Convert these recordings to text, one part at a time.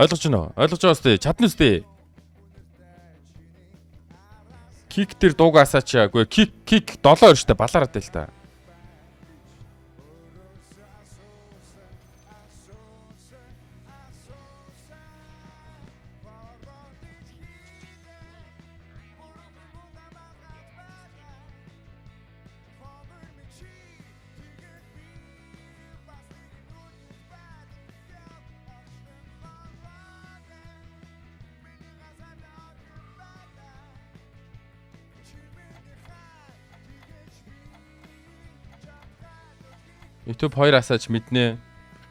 Ойлгож байна уу? Ойлгож байгаа үстэй. Чадна үстэй. Кик дээр дуугаасаач. Үгүй кик 7-2 штэ балаараад байл та. YouTube 2 асаач мэднэ.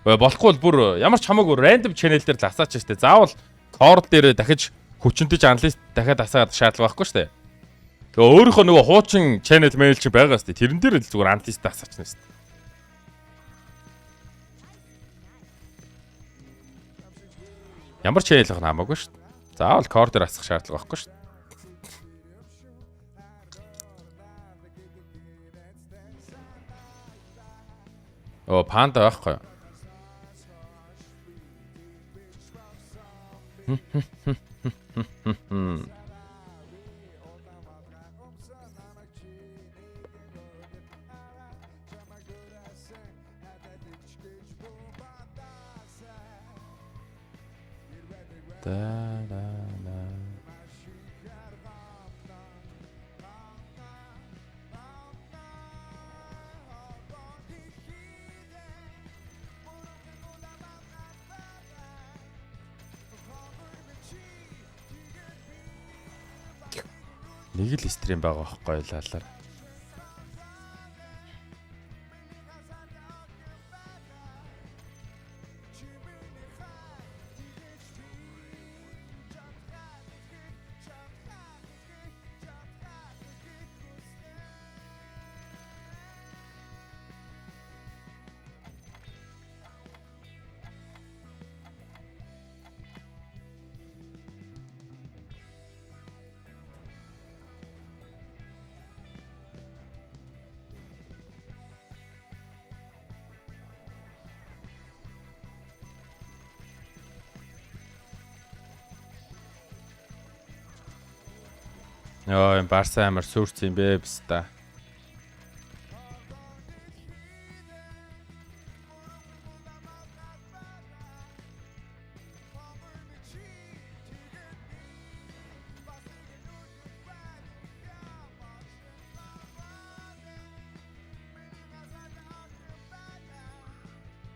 Болохгүй бол бүр ямар ч хамаагүй random channel дээр л асаач штэ. Заавал core дээр дахиж хүчнэтэж аналист дахиад асаад шаардлага байхгүй штэ. Тэгээ өөрийнхөө нөгөө хуучин channel mail чи байгаа штэ. Тэрэн дээр л зүгээр аналист асаачна штэ. Ямар channel гэх нь хамаагүй штэ. Заавал core дээр асах шаардлага байхгүй штэ. Оо панда байхгүй. Нэг л стрим байгаа байхгүй лаалаар. Яа, Барса амар сүрц юм бэ биста.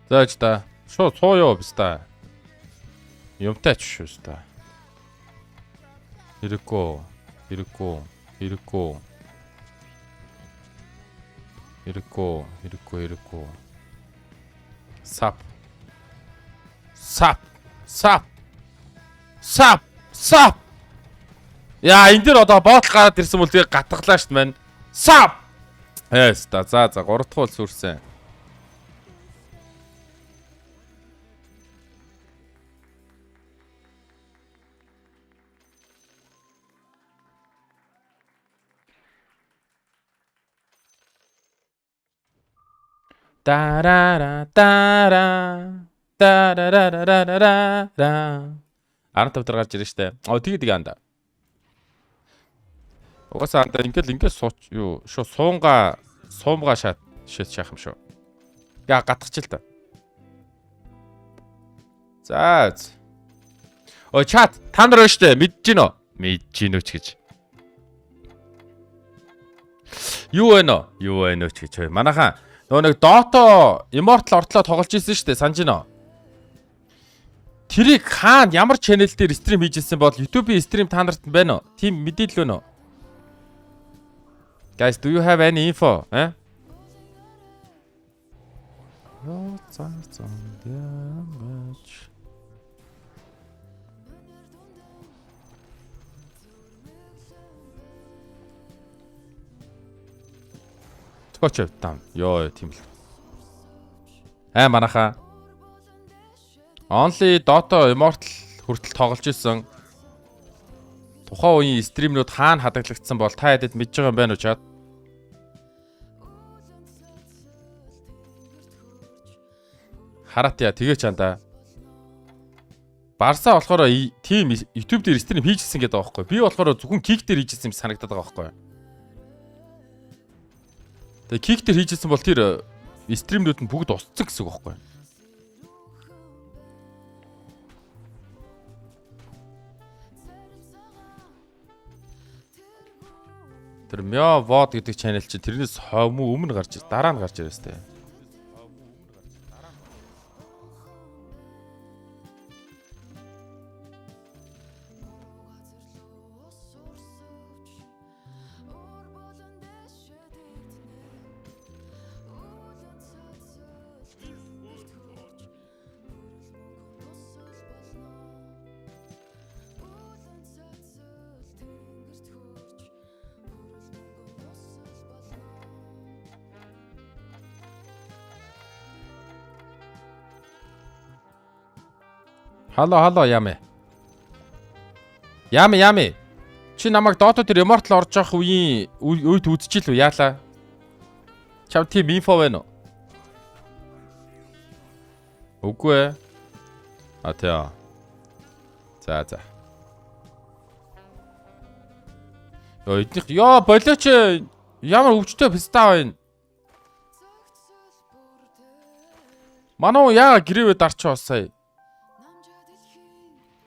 Зааж та. Шууд суу ёо биста. Юмтай ч шүү ста. Ирэхгүй. Сап. Яа, энэ дэр одоо боотл гараад ирсэн бол тэгээ гатглаа штт маань. Сап. Эс та за 3 дахь бол сүрсэн. Тарара 15 дээр гарч ирэн штэ. Тэгээд анда. Угаасаа анда ингээд сууч юу шоо суумгаа шаах юм шүү. Яа гатгач л та. За. Чат та нар штэ мэдэж гинөө. Мэдэж гинөө ч гэж. Юу вэ нөө ч гэж. Манайхан нөгөө нэг Dota Immortal ортлоо тоглож ирсэн шүү дээ, санаж байна уу? Тэрийг хаана ямар channel дээр стрим хийж ирсэн бол YouTube-ийн стрим та нарт байна уу? Тийм мэдээлэл байна уу? Guys, do you have any info? Тэгээч там. Йоо, тийм л. Манаха. Only Dota Immortal хүртэл тоглож ирсэн. Тухайн үеийн стримнүүд хаана хадгалагдсан бол та хэдэд мэдж байгаа юм байна уу чад? Хараат яа тэгээ чанда. Барса болохоор тийм YouTube дээр стрим хийжсэн гэдэг байгаа байхгүй. Би болохоор зөвхөн кик дээр хийжсэн юм санагдаад байгаа байхгүй. Тэгээ кик дээр хийжсэн бол тэр стримнүүд нь бүгд устцсан гэсэн үг байхгүй. Тэр Myo Vod гэдэг channel чинь тэрнээс өмнө гарч дараа нь гарч ирээс тээ. Хало яме. Яме. Чи намайг Dota дээр Immortal орж явах үеийн үед үзчихил үү яалаа? Чам тийм инфо байна уу? Үгүй ээ. Атя. За. Яа болооч ямар өвчтэй писта байна. Манаа яа гэрээвэ дарч сая.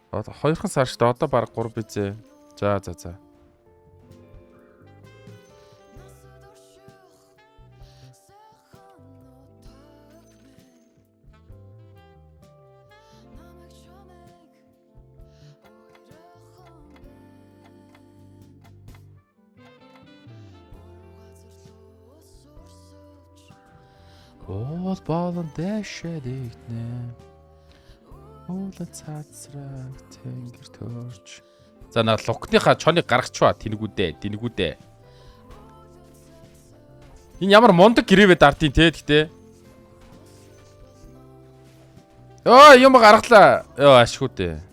Одоо 2хан сар шүү дээ. Одоо баг 3 бизээ. За. Ол болон дэшэд игнэ. Уулаа цаацраг тэнгэр төрч. За наа лукныхаа чоныг гаргачваа тэнэгүүдээ. Энэ ямар мундаг гэрээвэ дартын те гэхдээ. Юм гаргалаа. Ашгүй дээ.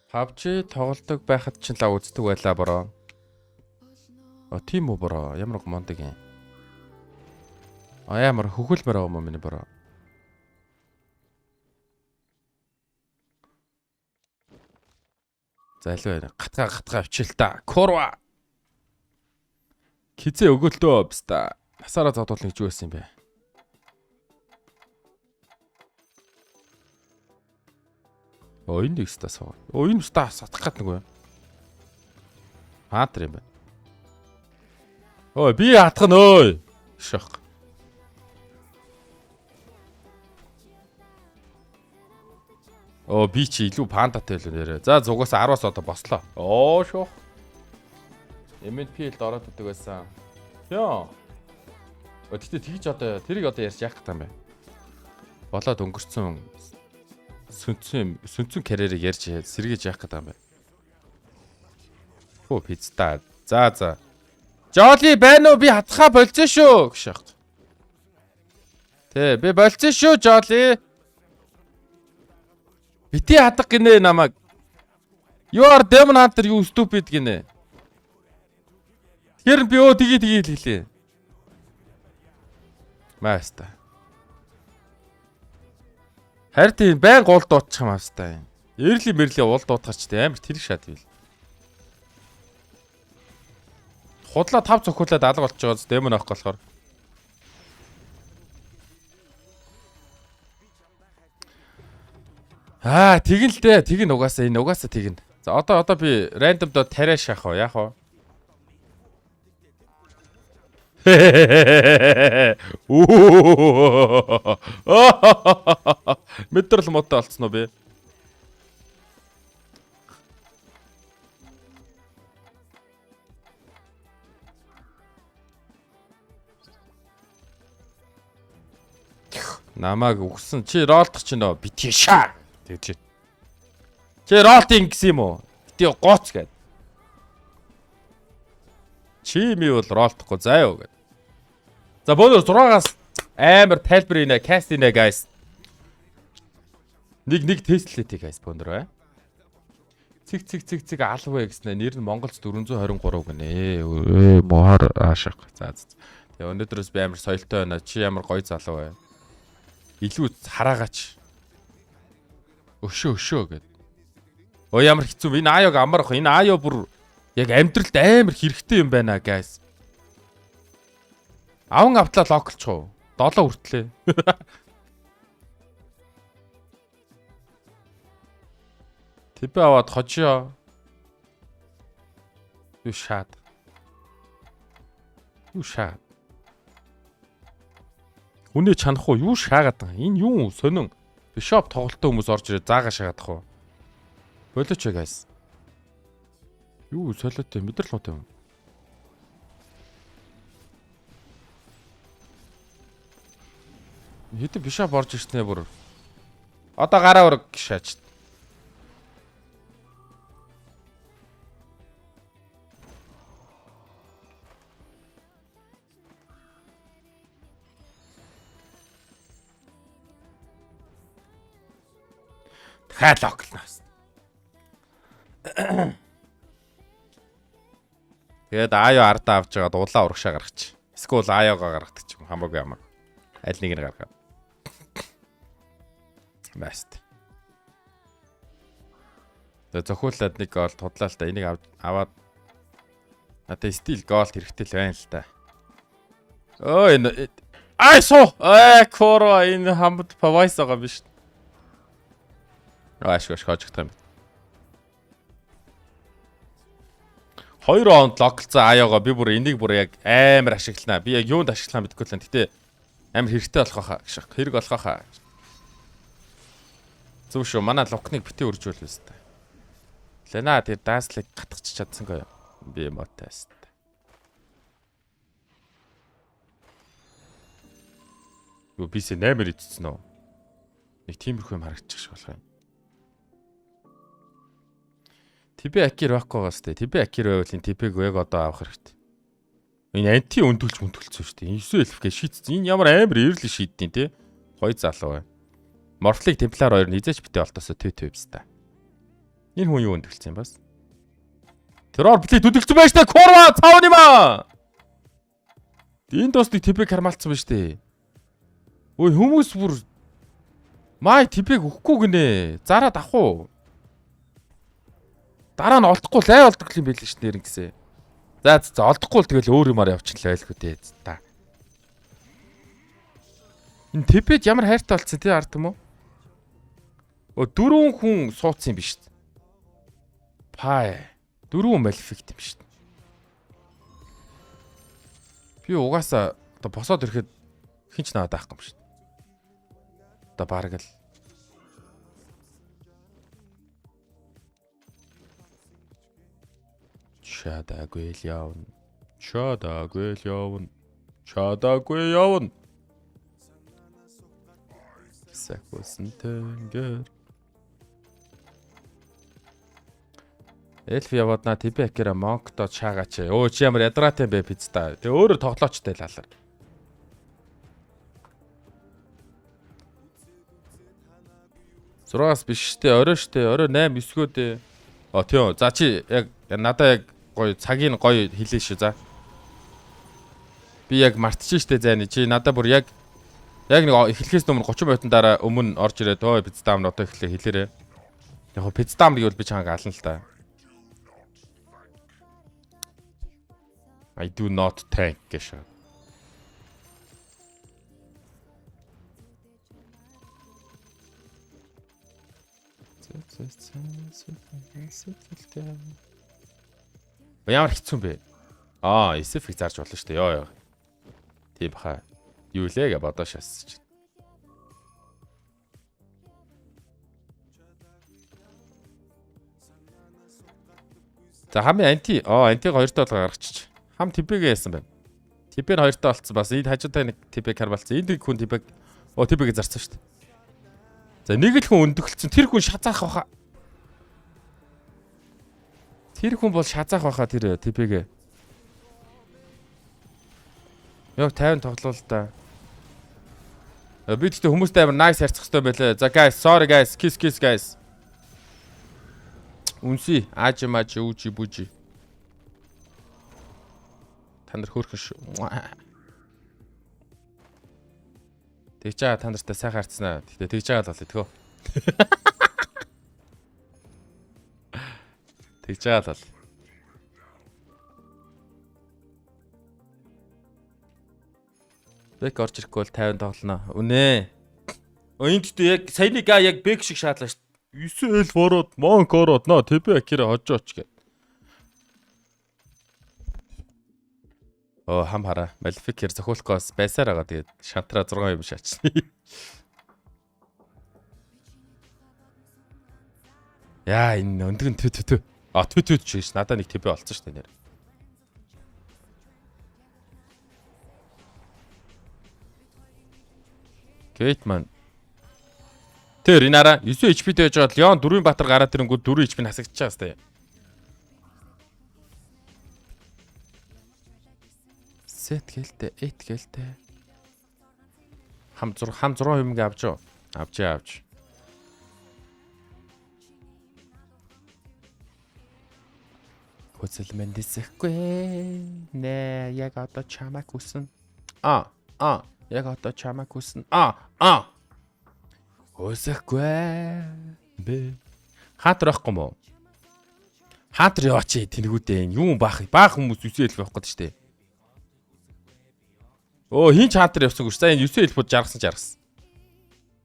PUBG тоглодог байхад ч л үздэг байлаа бороо. Тийм үү бороо. Ямар гомондаг юм. Ямар хөхөлмөр байгаа юм миний бороо. За аль вэ? Гатгаа авчил та. Корва. Хизээ өгөөлтөө бста. Насаараа зодвол нэгж байсан юм бэ. Энэ нэгстаа суу. Энэ ста сатах гад нэг үү? Хаатар юм байна. Би хатах нь ой. Шах. Би чи илүү пандатай л нэрэ. За зугаас 10-аас одоо бослоо. Шуух. MNP-д ороод идэг байсан. Яа. Тэгтээ тэгж одоо тэрийг одоо ярьж яах гэдэг юм бэ? Болоод өнгөрцөн сүнцэн карьерийг ярьж сэргээж яах гэдэг юм бэ? Пизда. За. Жолли байна уу? Би хатхаа болцсон шүү гэж яах. Би болцсон шүү Жолли. Бити хатах гинэ намайг. You are demon hunter you stupid гинэ. Тэр би тгий хэлээ. Маста. Харин тийм байн гол дуутчих юм аастаа. Эрли уул дуутгарч тэ амар тэрэг шат бил. Худлаа 5 цохиулаад алга болчихоос демон авах болохоор. Тэгэн л дээ. Тэгэн угаасаа тэгэн. За одоо би рандомдоо тариа шахах уу яах вэ? Мэдрэл мото олцсон уу би? Намааг өгсөн. Чи ролдох ч нөө битгий шаа. Тэгж. Чи ролтинг гэсэн юм уу? Битгий гоц гээд. Чи ми бол ролтохгүй заа юу гээд. За бөөнөр 6-аас амар тайлбар ийнэ, каст ийнэ guys. Нэг тестлээ тий guys бөөнөр бай. цэг алвэ гэснээр нэр нь Монголд 423 гинэ. Мохор аашиг. За. Тэгээ өнөөдрөөс би амар соёлтой байна. Чи ямар гоё залуу вэ? Илүү хараагач. Өшөө гэд. Өө ямар хэцүү. Энэ ааяг амарх. Энэ ааяа бүр яг амьдралд амар хэрэгтэй юм байна, guys. Аван автлаа локлчих уу? 7 хүртлээ. Тэбэ аваад хожио. Юу шаад. Үнэ чанах уу? Юу шаагаад байгаа? Энэ юу сонин бишоп тоглолттой хүмүүс орж ирээ заагаа шаагаадах уу? Болооч guys. Юу солиотой мэдрэл нуутай юм. Хэдэ бишоп орж ирснээр бүр. Одоо гараа өрг шаач. Дахиад локлнаас. Тэгээд ааяа ардаа авч байгаа дуулаа урагшаа гаргачих. Эсвэл ааяагаа гаргадаг ч юм хамаагүй ямар. Аль нэг нь гаргаад. Баст. Тэгээд зохиолоод нэг гол тудлаа л та энийг аваад надад стил голд хэрэгтэй л байна л та. Өө энэ айсо коро энэ хамт павайс байгаа биш. Аашгүй хожигдох юм. 2 раунд локлцсан аяага би бүр энийг бүр яг амар ашигланаа. Би яг юунд ашиглах мэдэхгүй л. Гэтэ амар хэрэгтэй болох хаа гэх. Хэрэг болох хаа. Зүг шүү. Манай локныг битээ үржүүлвэ хэвээр. Лена тэр дааслыг гатгач чадсангүй. Би мотаст. Юу бисээ 8-аар идсэн үү? Нэг тиймэрхүү юм харагдчих шиг болох юм. Тибэ акир байхгүй байгаас тээ. Тибэ акир байвал энэ тибэг яг одоо авах хэрэгтэй. Энэ анти өндөлж мөнтөлцсөн шүү дээ. 9 эльф гэж шийдсэн. Энэ ямар амар эрэл шийдтiin те. Гоё залуу бай. Морфлик темплар 2 нь хизээч битээ олдосоо твс та. Энэ хүн юу өндөлцсөн юм бас? Террор плей төдөлцсөн байж та корва цаавны маа. Энэ досныг тибэг хармалцсан ба штэ. Ой хүмүүс бүр май тибэг өгөхгүй гинэ. Зараад ах уу? Дараа нь олдохгүй лай олдог юм байл ш нэр ингэсэ. За олдохгүй л тэгэл өөр юмар явчихлаа байлгүй дээ та. Энэ тэпэд ямар хайртай болцсон тий ард юм уу? О 4 хүн суудсан юм биш үү? Пай 4 малефикт юм биш үү? Би угаасаа одоо босоод ирэхэд хинч наваад байхгүй юм биш үү? Одоо бараг л Чадаагүй явна. Сахусан тэнгэр. Эльф яваад на тибэ акера монкто чаагаач. Өө чи ямар ядратай бэ пицта. Тэ өөрөө тоглоочтой лалаа. Зураас биш штэ, орой штэ. Орой 8 9-гөөдөө. Тийм. За чи яг надаа яг гоё цагийн гоё хэлээ шүү за. Би яг мартчих штэ зайны чи надаа бүр яг нэг эхлэхээс өмнө 30 минутын дараа өмнө орж ирээд ой пицдам одоо эхлэе хэлээрээ. Яг пицдам гэвэл би чанга ална л та. I do not tank гэж. Ямар хэцүү бэ? SF-ийг зарж болно шүү дээ. Йоо. Тийм баха. Юу лээ гэ бодоо шаасч. За хамгийн антиг 2-т бол гаргачих. Хам тибэгээ яасан байна. Тибэр 2-т болцсон бас энэ хажуутай нэг тибэг харвалцсан. Энд нэг хүн тибэг тибэгээ зарцсан шүү дээ. За нэг л хүн өндөгөлцсөн. Тэр хүн шазаах баха. Тэр хүн бол шазаах баха тэр тибэгээ. Яг 50 тоглоул та. Би тэгтээ хүмүүстэй амар nice харьцах хэрэгтэй байлаа. За guys, sorry guys, kiss guys. Үнси аажимаач үүжи бүжи. Та нар хөөрхөн шүү. Тэгж байгаа та нартай сайхан харцснаа. Тэгтээ тэгж байгаа л болоо тгөө. Тэгж байгаа л бол. Бэк орж ирэхгүй бол 50 тоглоно. Үнэ. Энд гэдэг яг саяны га яг бэк шиг шаадлаа шүү. 9L вороод монк ороод нөө тэбэ акира хожооч гэд. Оо хам хараа. Malefic-ээр зохиолохоос байсаар байгаа. Тэгээд шантраа 6 юм шаачна. Яа энэ өндгөн тө. А тө чиш надаа нэг тэбэ олцсон шүү дээ нэр. Гейтман. Тэр инаараа 9 HP дэж жоод Леон 4 Баатар гараад ирэнгүүт 4 HP хасагдчихаа хэвээр. Сет гэлтэй, эт гэлтэй. Хам 6 юм авч юу? Авч. Хөцөл мэндисэхгүй. Нэ яг одоо чамайг хүснэ. Яг одоо чамайг хүснэ. Өсөхгүй бэ. Хаатар байхгүй мó? Хаатар яваач тэнэгүүдээ юм баах хүмүүс 9L явах гэдэг штэ. Оо хин ч хаатар явсан гэж. За энэ 9L бод жаргасан.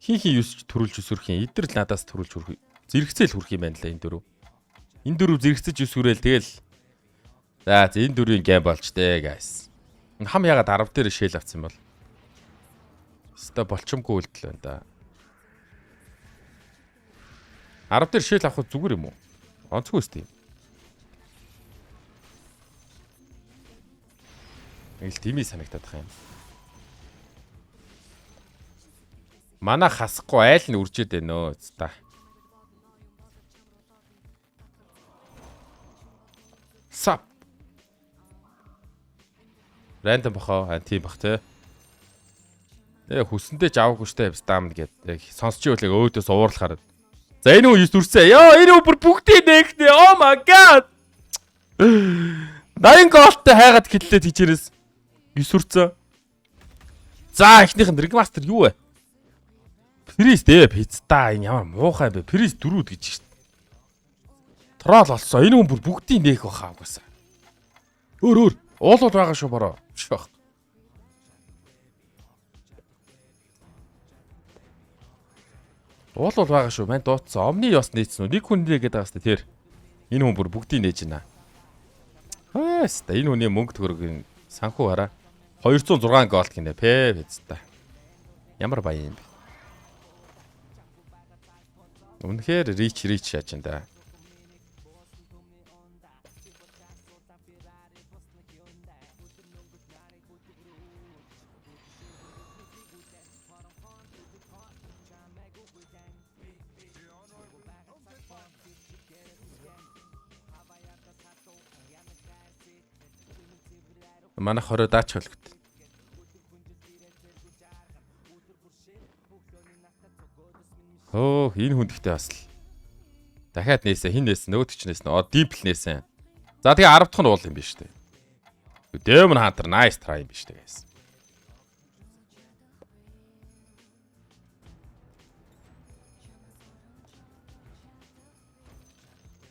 Хин 9 төрүүлж өсөрөх юм. Эдэр л надаас төрүүлж хүрх. Зэрэгцээл хүрх юм байна лээ энэ дөрөв. Энэ дөрөв зэрэгцэж өсвөрөөл тэгэл. За энэ дөрвийн гейм болж дээ guys. Хам ягаад 10 дээр шээл авсан бол. Өстө болчомгүй үлдэл байна да. 10 дээр шээл авах зүгээр юм уу? Онцгүй өстэй. Нэг л тимий санагтаад байгаа юм. Манай хасахгүй айл нь үржээд байна өө та. Сап. Рандом бахаа тийм бах те. Хүсэндээ ч аваагүй штэ стам гээд яг сонсч ивэл өөдөөс уурлахаар. За энэ үе дүрсээ. Яа энэ бүр бүгдийг нэгтээ. Oh my god. 80 голтой хайгаад хэллээ тийчээрээс 9 үрцөө. За эхнийх нь Ringmaster юу вэ? Priest пицта энэ ямар муухай бэ? Priest 4 гэж штэ. Трол олсон. Энэ хүн бүр бүгдийг нээх баха угаасаа. Өөр уулууд байгаа шүү бороо. Шах. Уулууд байгаа шүү. Мань дууцсан. Омны ёс нээсэн үү? Нэг хүн нээгээд байгаа хэвээр тэр. Энэ хүн бүр бүгдийг нээж байна. Хөөс та энэ хүний мөнгө төгрөгийн санхүү хараа. 206 голд гинэ. Пэцта. Ямар баян юм бэ? Үнэхээр рич шааж энэ да. Манай хороо даач холгот. Хөө энэ хүндэгтэй бас л. Дахиад нээсэ хин нээсэн нөгөөд ч нээсэн. Дипл нээсэн. За тэгээ 10 дахь нь уул юм биш үү? Demon Hunter nice try юм биш үү guys.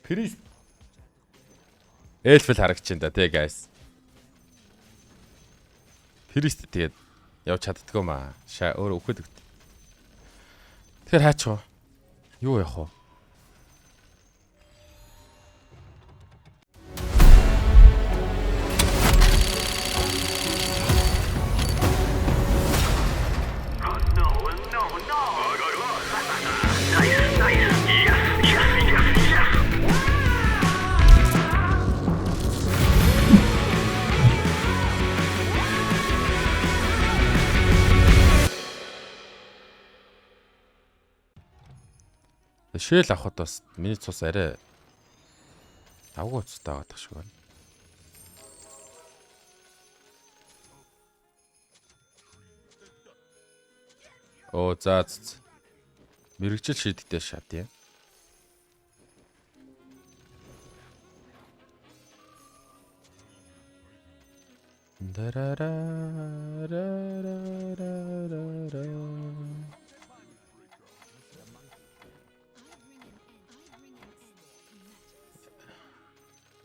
Priest. Эльфэл харагч энэ да тий guys. Priest тэгээд явж чаддгүй маа. Өөр өгөхөд өгт. Тэгэхээр хаач вэ? Юу явах вэ? Шээл авахд бас миний цус арай давгүй цустай байгаа шиг байна. Оо за мэрэгжил шийдэгтэй шат юм.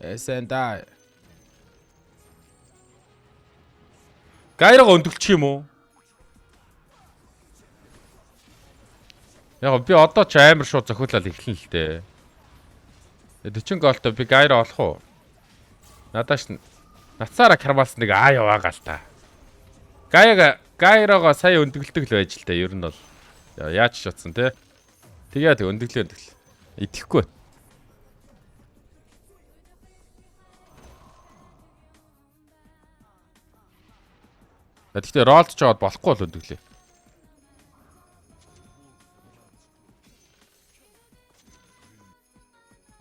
Эсэндай. Гайрага өндөлчих юм уу? Яг би одоо ч амар шууд зохиолол эхлэн л дээ. 40 голтой би гайра олох уу? Надаас нацаараа кармалс нэг аа яваагаа л та. Гайрага сая өндөгөлдөг л байж л дээ. Ер нь бол яаж ч утсан те. Тэгээд өндөглөө. Итгэхгүй. Гэхдээ ролд ч аваад болохгүй л өндөглөө.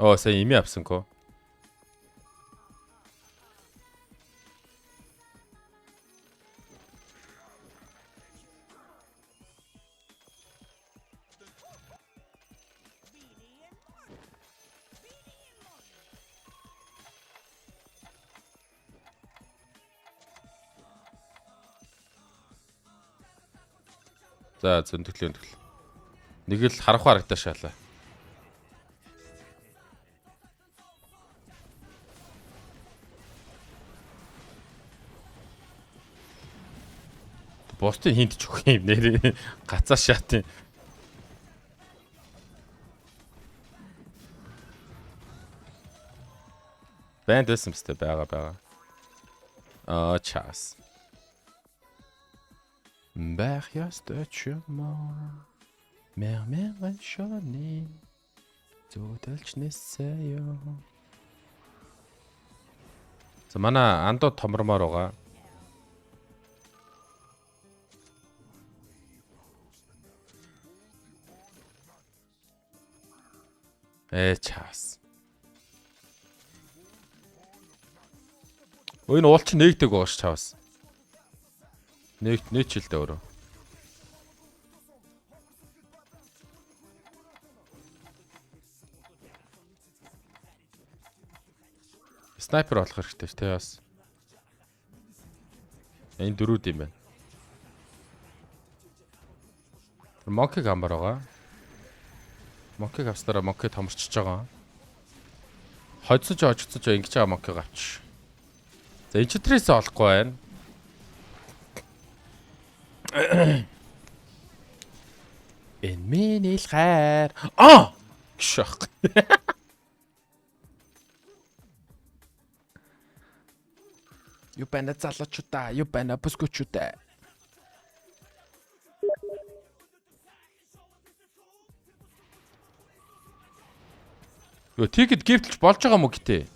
Оо, сая ими авсанко. За зөндөглөө. Нэг л харахгүй харагдаа шаалаа. Бостын хинт ч өгөх юм нэр гацаа шаатын. Бэнд байсан мэт байгаа. Час. Байх ёстой ч юм уу. Мэрмэн шоны. Зүудэлч нэсээ ёо. За манай андуу томормоор байгаа. Час. Энэ уул чи нэгдэг байгаа ш чавс. Нэг жилдээ өөрөө. Снайпер болох хэрэгтэй ш тэ бас. Энэ дөрүүд юм байна. Монкиг амбар байгаа. Монкиг австараа монкиг томорчж байгаа. Хоцсож ингэж байгаа монкиг авч. За энэ читрээс олохгүй байна. Энэ миний л хайр. Гшх. Юу байна залуучуудаа, юу байна бүсгүүчүүдээ. Юу тикет гифтэлж болж байгаа мó гэтээ.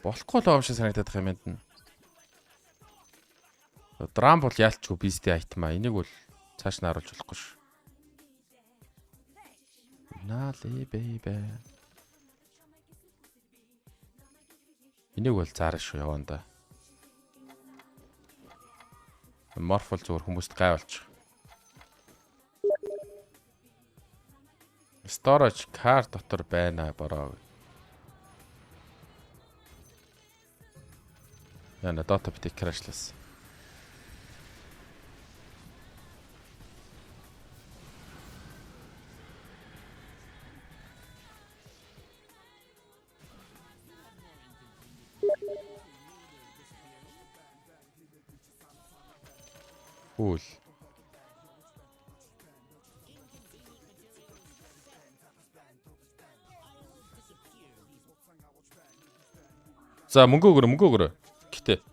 Болохгүй л аавшаа санагдаад байгаа юм байна. Драм бол яалтчгүй бисти айтмаа. Энийг бол цааш нь харуулж болохгүй ш. Нали бэйбэ. Энийг бол заараа шүү яванда. Морфол зүгээр хүмүүст гайвалж. Storage card дотор байна бороо. Яна data бит крашлаас. Cool. За мөнгө өгөрө. Гэтэ.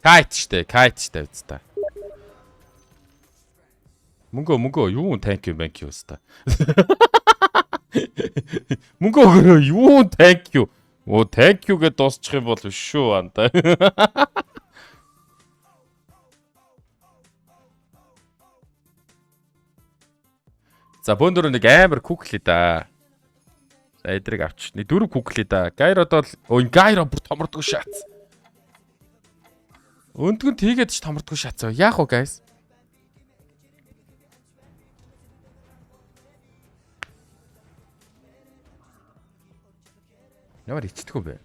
Кайт штэ үстэ. Мөнгө юу thank you өстэ. Мөнгө өгөрө юу thank you. Thank you гэдээ дуусчих юм бол биш шүү анда. За бөөндөр нэг амар күклээ да. За эдрийг авч. Нэг 4 күклээ да. Гайрод бол гайро бүр томордгүй шаац. Өндгөн тийгээд ч томордгүй шаац. Яах вэ guys? Ямар ичдэггүй бэ?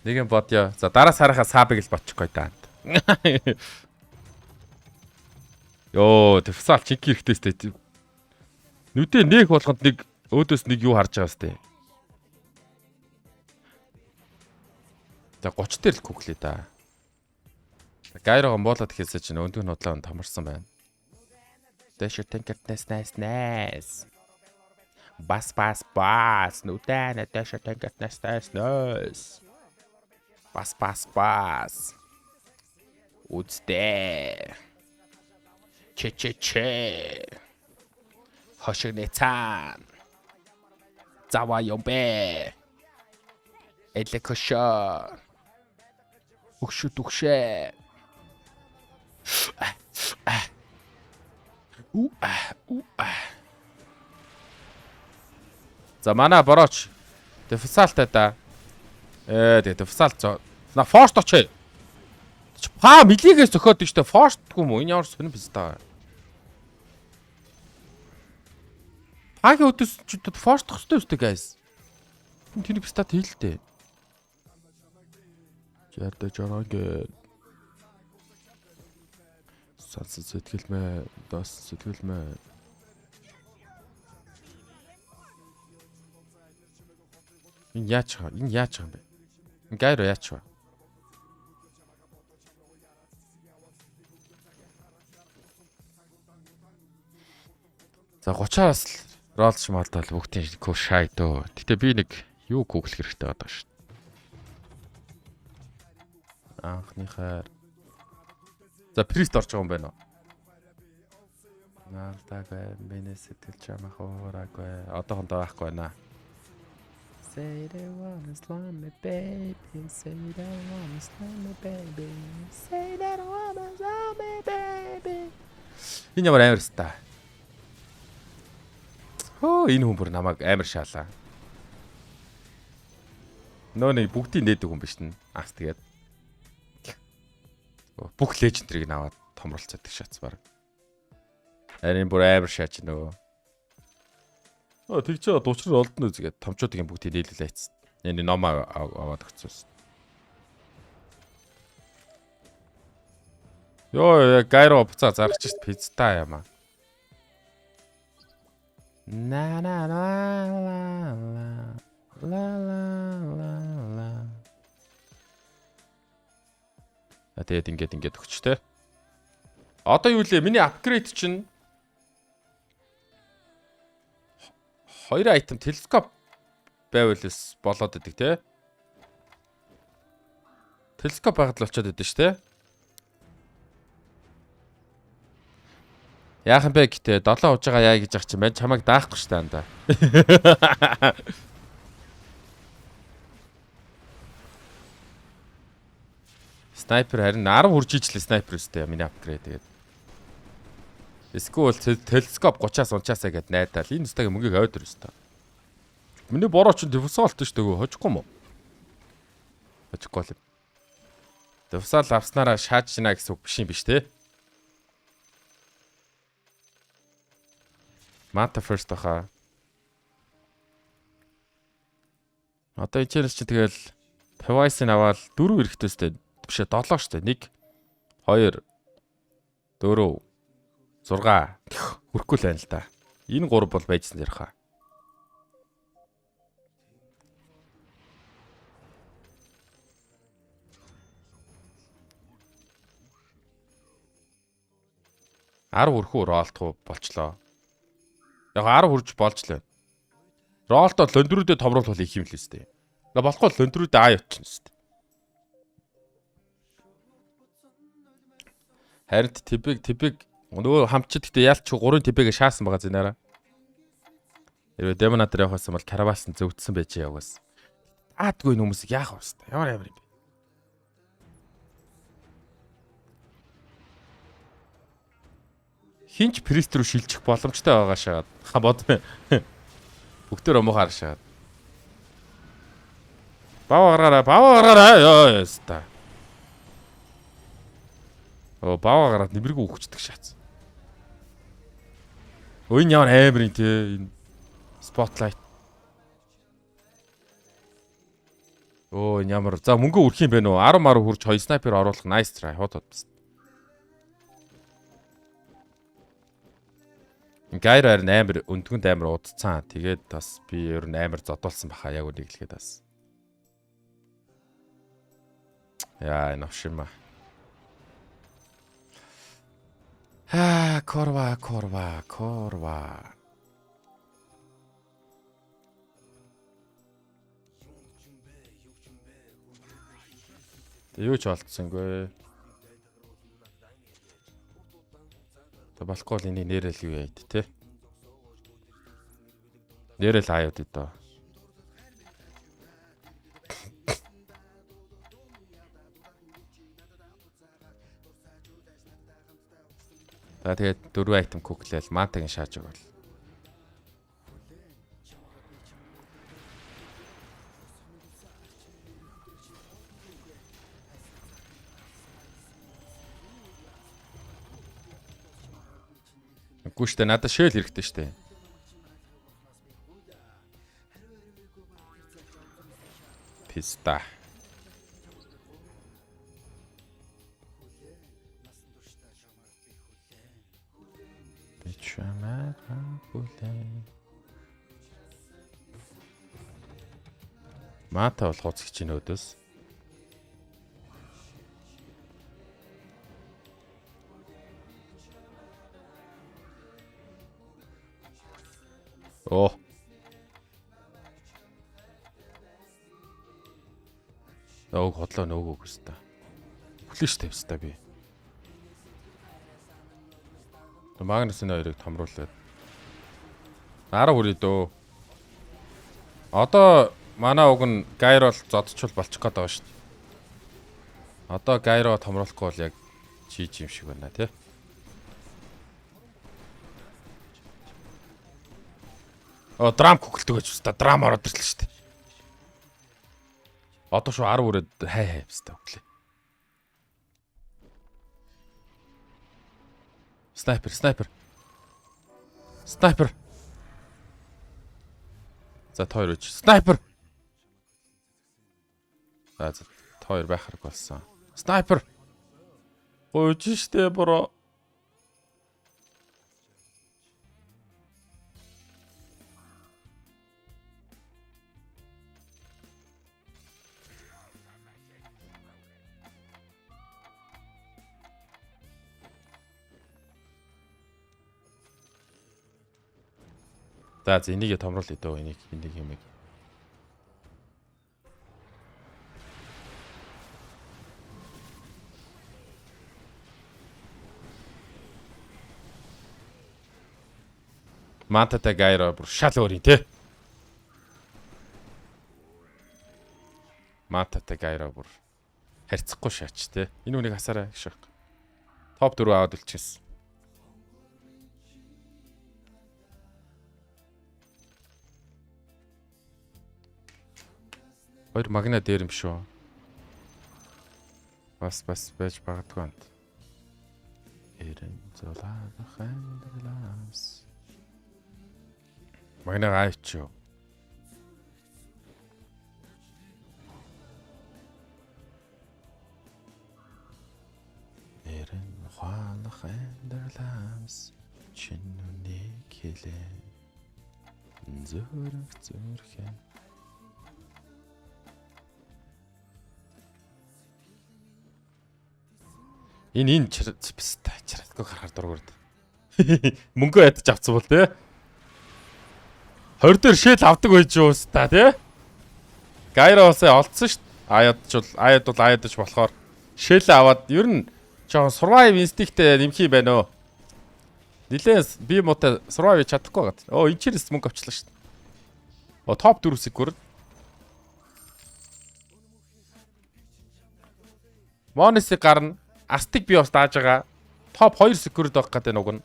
Нэг юм бодё. За дараа сарынхаа сабыг л бодчихгүй даа. Йоо, тэвсаал чинки ихтэйстэй. Нүдээ нэг болгонд нэг өөдөөс нэг юу харж байгаа сте. За 30 дээр л күглээ да. Гайроо муулаад хэлсэн чинь өндөг нодлоо томорсон байна. Дэшэр тэнкэт нэс. Бас. Нүдэн дэшэр тэнкэт нэс. Бас. Үстэ. Че. Хошигны цаан. Заваа юмбэ. Элекошо. Өгшөө. За манай борооч. Дефсалтай да. Тэгээ дефсалт зоо. На форст очоо. Па милигээс зөхөөд нь штэ форстгүй юм уу? Энэ ямар сонир биз таа. Пагийн өдөөс ч форстох хэрэгтэй үстэй guys. Тэний стат хийлтэй. Ярдэ жарангэ. Санс сэтгэлмэ, дас сэтгэлмэ. Энэ яач байгаа юм бэ? Гайро яач вэ? За 30-аас ролч малдал бүгдийн көө шай дөө. Гэтэ би нэг юу гуглах хэрэгтэй байгаа шүү. Анхныхаар. За прист орж байгаа юм байна уу? Наалтаагүй миний сэтгэл чамаа хоороогүй. Одоохондоо байхгүй байна. Say they wanna slam me baby. Say they wanna slam me baby. Say they wanna slam me baby. Энэ ямар амар ста. Энэ хүн бүр намайг амар шаалаа. Нөөний бүгдийг нээдэг хүн биш н. Аас тэгээд. Бүх лежендрийг наваад томролцоод их шатс баг. Харин бүр амар шаач нөгөө. Тэгчээ дуучрал олдно үзгээд томчуудын бүгдийг нийлүүлээ хийсэн. Энэ ном аваад өгсөн. Йоо, гайро буцаа зарч шít пицта юм аа. На ла. Тэгээд ингээд өгч тэ. Одоо юу лээ? Миний апгрейд чинь 2 айтем телескоп байвалс болоод идэг те. Телескоп байгаад л очиод идэв ш те. Яахан бэ гэтээ 7 ууж байгаа яа гэж ах чинь байна. Чамайг даахгүй ш таанда. Снайпер харин 10 хүрж ижилээ снайпер өстэй миний апгрейд тэгээд. Эсвэл телескоп 30-аас унчаасаа гэд найдаал. Энэ өстөг мөнгөийг ойдор өстэй. Миний бороо ч дефсалт ш төгөө хожихгүй юм уу? Хожихгүй л. Дефсал авснараа шааж шина гэсэн үг биш юм биш те. Mata first таха. Одоо ичээрс чи тэгэл Pavise-ыг аваад 4 эрэхтэйстэй бишээ 7 штэ. 1 2 4 6 хүрхгүй л байна л да. Энэ 3 бол байжсан зэрэг хаа. Ар хүрхүү ролтгүй болчлоо. Яг 10 хүрж болж л байна. Ролтоо лөндрүүдээ томруулах их юм л өстэй. Болохгүй лөндрүүдээ аа ятчихна өстэй. Харин тибэг нөгөө хамчид гэдэг ялч 3 тибэгээ шаасан байгаа зинараа. Хэрвээ демонатор явахсан бол каравас нь зөвдсөн байж яваас. Аадгүй хүмүүсийг яах вэ? Ямар юм бэ? Хинч прист рүү шилжих боломжтой байгаа шагаад. Бодмэ. Бүгдээр өмөө харшаад. Бава гараараа ёо яста. Бава гараад нэмэргүй өгчдөг шаац. Энэ ямар аамрын те энэ спотлайт. Өө энэ ямар. За мөнгө өрөх юм бэ нөө? 10 маруу хурж 2 снайпер оруулах. Nice try. Хот. Гайр харин амар өндгөнд амар удцсан. Тэгээд бас би ер нь амар зодуулсан баха яг үнийг хэлгээд бас. Яа навшима. Корва. Юу ч олдсонгүй. Тэ болохгүй л энийг нэрэл юу яад те. Нэрэл аяад өдөө. За тэгээд 4 айтем куклэл матагийн шааж өгөөл. Үгүй штэ надад шээл хэрэгтэй штэ. Писта. Мата бол хоц хич нөөдөөс. Оо. Өөг хотлоо нөгөөг өстө. Хүлэн штэ өстө би. Магнусын хоёрыг томруулаад 10 хүрээ дөө. Одоо манай уг нь Гайр бол зодчул болчих гээд байгаа шүү дээ. Одоо Гайро томруулахгүй бол яг чиж юм шиг байна тий. Драм куклдэг гэж байна. Драм ороод ирлээ шүү дээ. Одоо шүү 10 хүрээд хай хэвстэй өглөө. Снайпер. За тойр үуч. Снайпер. За тойр байх хэрэг болсон. Снайпер. Гойж штэ бро. За энийг томруулъя дөө энийг юм. Мататай Гайро бүр шал өөр юм те. Мататай Гайро бүр харьцахгүй шаач те. Энэ үнийг хасаарай гэж байна. Топ 4 аваад үлчээс. Хоёр магна дээр юм шүү. Бас байж магадгүй ант. Эрен зулаах хандлаас. Магна гайчуу. Эрен ухаанах хандлаас чинүнийг хэлээ. Зүрхэн энэ чаратгүй харахаар дургуурд. Мөнгө ядаж авцсан бол те. 20 дээр шээл авдаг байж юу ста те. Гайро усаа олдсон шít. Аяад бол аяадаж болохоор шээл аваад ер нь жоохон survive instinct-тэй нэмэх юм байна өө. Нилээс би муутай survive чадахгүй гад. Энэ чирээс мөнгө авчлаа шít. Топ 4 секунд. Монесыг гарна. Астик би бас дааж байгаа. Топ 2 секунд байх гэдэг нүг нь.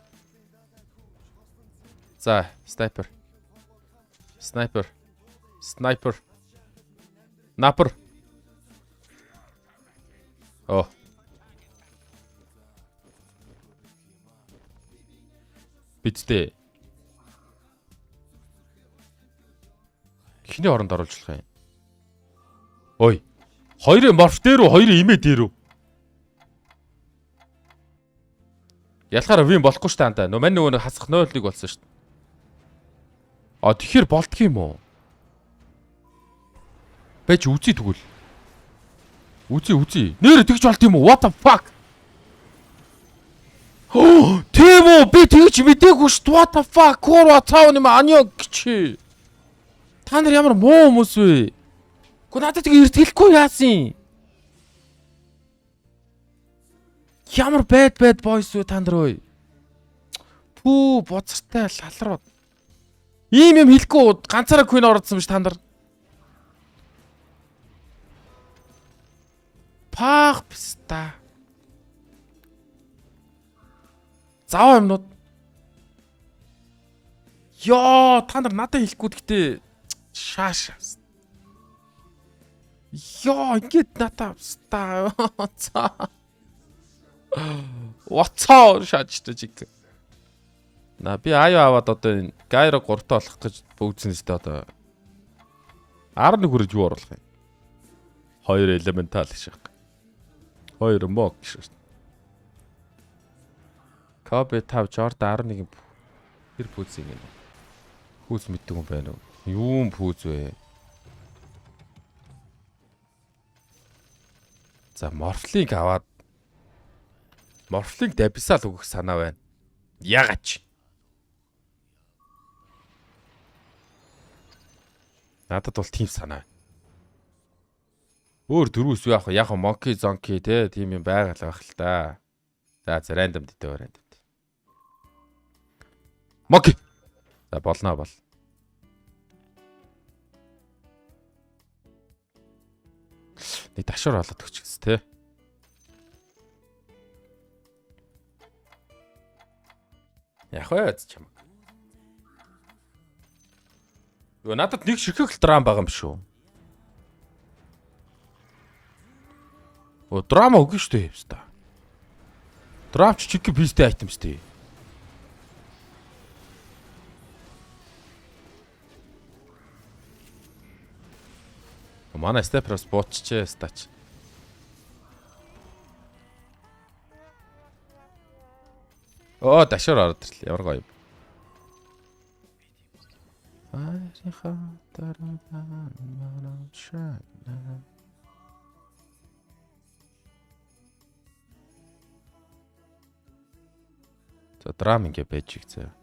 За, снайпер. Напер. Бидтэй. Хиний оронд оруулж болох юм. Ой. Хоёрын морф дээр үү, хоёрын имэ дээр үү? Ялахаар вин болохгүй шүү дээ андаа. Мань нөгөө нэг хасах 0-1 болсон шүү дээ. А тэгэхээр болдго юм уу? Бэж үзий тэгвэл. Үзий. Нэр тэгж болд юм уу? What the fuck? Тийм үү? Би тэгж мэдээгүй шүү дээ. What the fuck? Кора цаав юм анио чи. Та нар ямар муу хүмүүс вэ? Гүн надад тийг эртгэлэхгүй яасан? Ямар bad boys вэ та нар ơi? Пүү боцортой лалрууд. Ийм юм хэлэхгүй ганцаараа queen орсон биш та нар. Пах пста. Заа юмнууд. Йоо, та нар надад хэлэхгүй гэхдээ шааш. Йоо, ингэж надад пста. Вацаа шаачтай чиг. На би аяа аваад одоо энэ гайро 3-т болох гэж бүгдснээс тэ одоо 11 хүрэж юу оруулах юм? 2 элементал шиг. 2 мок шиг. Кабе 5 Жорд 11 хэр пүүз юм бэ? Пүүз мэддэг юм байна уу? Юу пүүз вэ? За морфлинг аваад морфлинг дабисал өгөх санаа байна. Ягаач. Надад бол тийм санаа. Өөр дөрвөөс юу яах вэ? Яг monkey zonky те тийм юм байгаль байх л та. За random дэтэ random. Monkey. За болно бол. Нэг ташуур олоод өгч гэсэн те. Яг вэ чам. Юу надад нэг ширхэг драм байгаа юм шүү. О драма өгнө шүү дээ хэвста. Драм ч чиг пистэй айтем шүү дээ. Манай степерс бооччээ стач. Оо дашуур ороод ирлээ. Ямар гоё юм. За драм ингээ байж их заяа.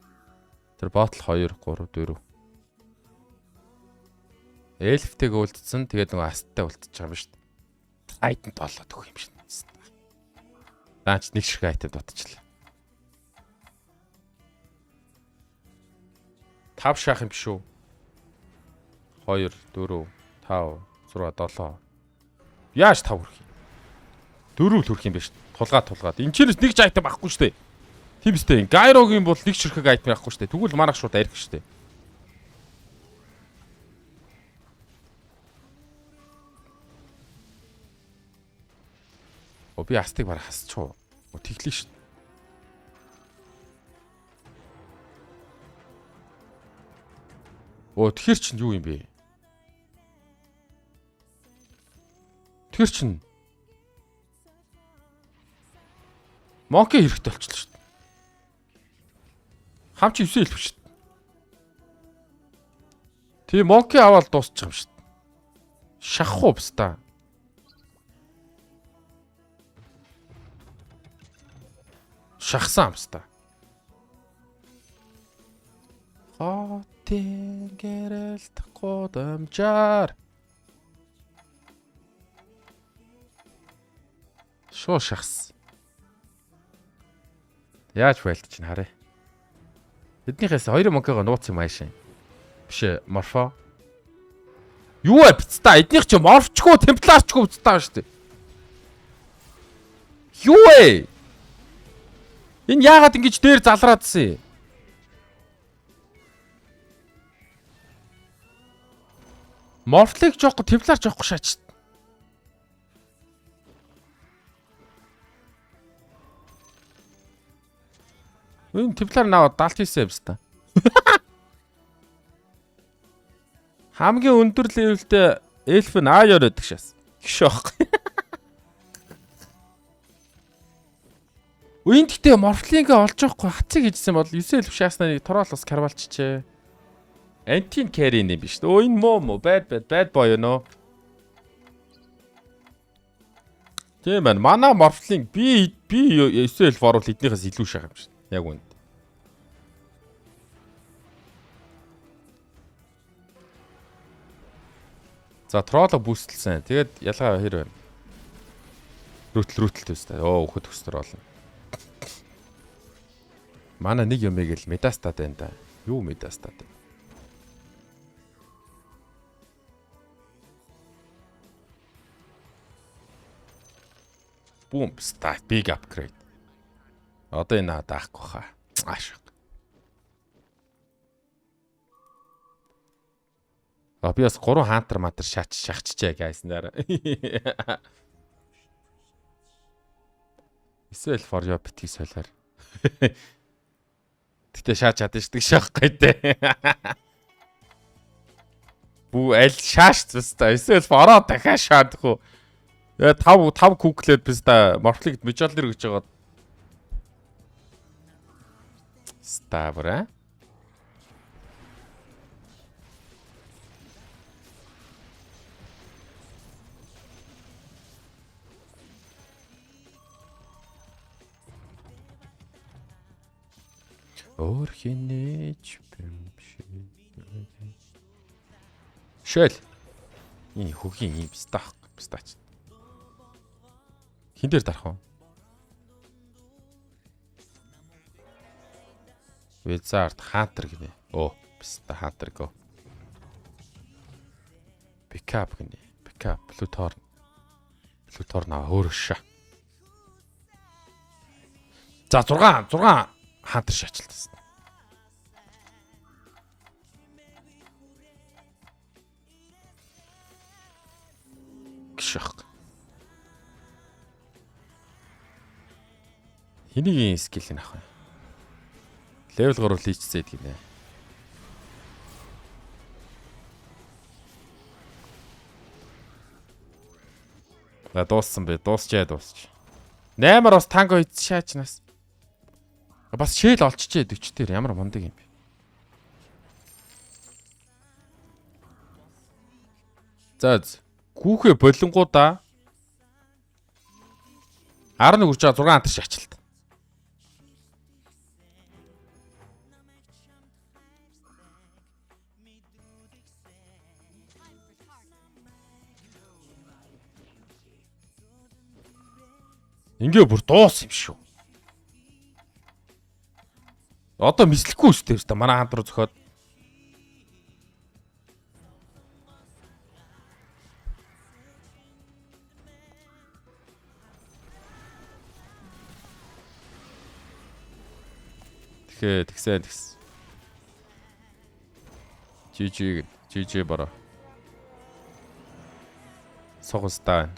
Тэр ботл 2 3 4. Эльфтэйг үлдсэн. Тэгээд нөгөө асттай үлдчихэж байгаа юм шүү дээ. Айтанд болоод өгөх юм шиг надсан. Даач нэг шиг айтанд дутчихлаа. 5 шах юм биш үү? 2 4 5 6 7. Яаж 5 хүрх юм? 4 л хүрх юм биш. Тулгаад. Энд чинь нэг ч айтам байхгүй шүү дээ. Тийм үстэй. Гайрогийн бол нэг ширхэг айтам байхгүй шүү дээ. Тэгвэл манах шууд арих шүү дээ. О би астыг барах хасчихв. О тэглээ шүү. Оо тэгэхэр чинь юу юм бэ? Тэгэхэр чинь Монки хэрэгтэй болчихлоо шүү дээ. Хамч 9 хэлбэ шүү дээ. Тийм Монки аваад дуусчих юм шүү дээ. Шахах уу бста. Шахсан бста. Хотын гэрэлт гудамжаар шоо шахс. Яаж байлт чинь харъя. Эднийхээс 2 монкого нууц юм аашин. Биш ээ, морфо. Юу вэ бицта? Эднийх чи морфчгүй, темпларчгүй бицта шүү дээ. Юу вэ? Энэ яагаад ингэж дээр залраадсан юм? Морфлыг жоохгүй, темплар жоохгүй шаач. Энэ темплар наваад далт хийсэн юм ста. Хамгийн өндөр левелтэй Эльфэн ааяр өгдөг шээс. Гişoох. Үеийн гэтээ морфлингээ олж явахгүй хацыг хийжсэн бол 9 эльф шааснаа тороолос карвалччээ. Антин кэрин юм биш. Өө энэ мо bad boy нөө. Тийм байна. Мана морфлинг би 9 эльф оруулах эднийхээс илүү шахам шин. Яг үнд. За троллог бүүсэлсэн. Тэгээд ялгаа хэр байна? Рүүтэл төстэй. Өөхөд төстөр болно. Мана нэг юм ийг л медастад байна да. Юу медастад? Boom, start big upgrade. Одоо энэ даахгүй хаа. Аашиг. Би бас 3 хантер матер шахчихжээ гайснаар. Эсвэл for your битгий солиор. Гэтэ шааж чадсан шүү дээ шахахгүй дээ. Бүү аль шааш зүстэй. Эсвэл ороо дахиад шаадах уу. Тэгээ 5 куклээд биз да морфлигт мижолнер гэж байгаа. Ставра. Өөр хинээч биш. Шөл. Энэ хөгийн юм стах стач. Хин дээр дарах уу? Wizard Hunter гинэ. Биста Hunter го. Pickup гинэ. Pickup Plutor. Plutor наа өөрөш. За 6 Hunter шаачилтсан. Гшх. Хэнийг скил нь авах вэ? Level 3 личсэд гинэ. Дууссан бэ. Дуусчаа. 8-аар бас танго хийц шаачнаас. Бас шээл олччээ 40 дээр ямар мундаг юм бэ? За гүүхээ болонгуудаа 11 хүрч байгаа 6 хантар шаачилт. Ингээ бүр дуус юм шүү. Одоо мислэхгүй үстэй өстө манай ханд руу зөхөөд. Тэгсэн. GG бараа. Согстай.